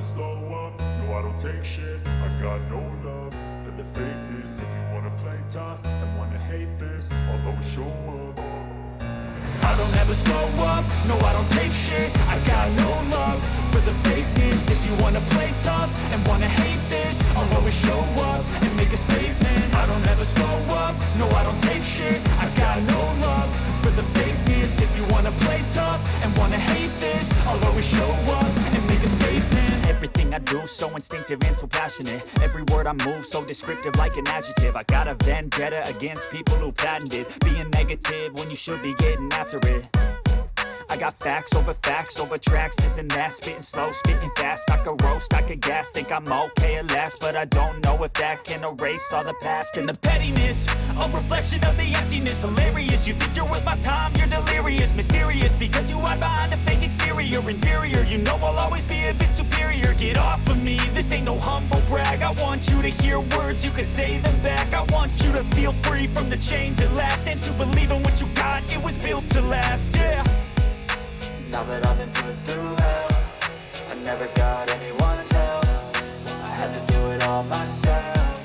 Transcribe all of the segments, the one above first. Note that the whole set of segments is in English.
slow up, no I don't take shit. I got no love for the fakeness. If you wanna play tough and wanna hate this, I'll always show up. I don't ever slow up, no I don't take shit. I got no love for the fakeness. If you wanna play tough and wanna hate this, I'll always show up and make a statement. I don't ever slow up, no I don't take shit. I got no love for the fakeness. If you wanna play tough and wanna hate this, I'll always show up and make a statement. Everything I do so instinctive and so passionate. Every word I move so descriptive like an adjective. I got a vendetta against people who patented being negative when you should be getting after it. I got facts over tracks, this and that. Spitting slow, spitting fast. I could roast, I could gas. Think I'm okay at last, but I don't know if that can erase all the past. And the pettiness, a reflection of the emptiness. Hilarious, you think you're worth my time, you're delirious. Mysterious, because you hide behind a fake exterior. Inferior, you know I'll always be a bit superior. Get off of me, this ain't no humble brag. I want you to hear words, you can say them back. I want you to feel free from the chains at last, and to believe in what you got, it was built to last, yeah. Now that I've been put through hell, I never got anyone's help. I had to do it all myself.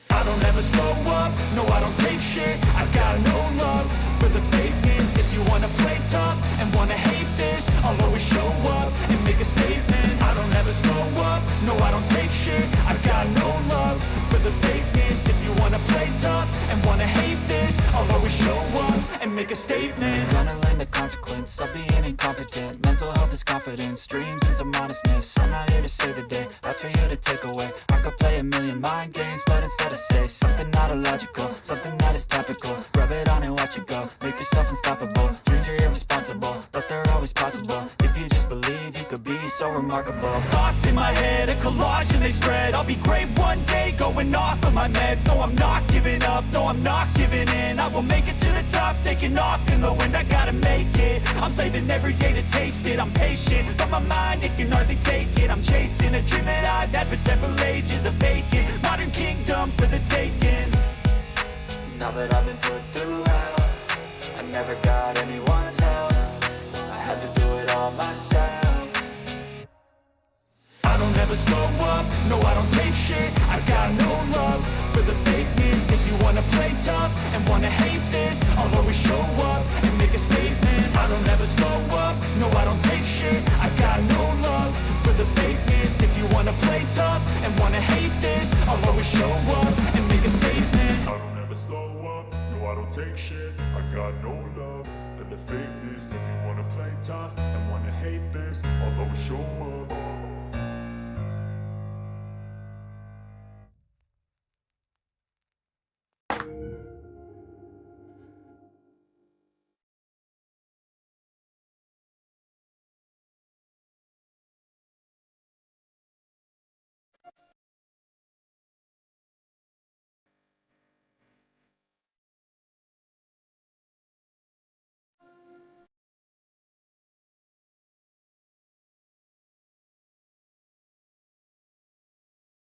I don't ever slow up, no I don't take shit. I got no love for the fakeness. If you wanna play tough and wanna hate this, I'll always show up and make a statement. I don't ever slow up, no I don't take shit. I got no love for the fakeness. If you wanna play tough and wanna hate this, I'll always show up and make a statement. Gonna learn the consequence of being incompetent. Mental health is confidence, dreams and some honestness. I'm not here to save the day, that's for you to take away. I could play a million mind games, but instead I say something not illogical, something that is topical. Rub it on and watch it go, make yourself unstoppable. Dreams are irresponsible, but they're always possible. If you just believe, you could be so remarkable. Thoughts in my head, a collage and they spread. I'll be great one day, going off of my meds. No, I'm not giving up, no, I'm not giving in. I will make it to the top, taking off in the wind. I gotta make it, I'm saving every day to taste it. I'm patient, but my mind, it can hardly take it. I'm chasing a dream that I've had for several ages. A vacant, modern kingdom for the taking. Now that I've been put through hell, I never got anyone's help. I had to do it all myself. I don't ever slow up, no I don't take shit. I got no love for the fakeness. If you wanna play tough and wanna hate this, I'll always show up and make a statement. I don't ever slow up, no I don't take shit. I got no love for the fakeness. If you wanna play tough and wanna hate this, I'll always show up and make a statement. I don't ever slow up, no I don't take shit. I got no love for the fakeness. If you wanna play tough and wanna hate this, I'll always show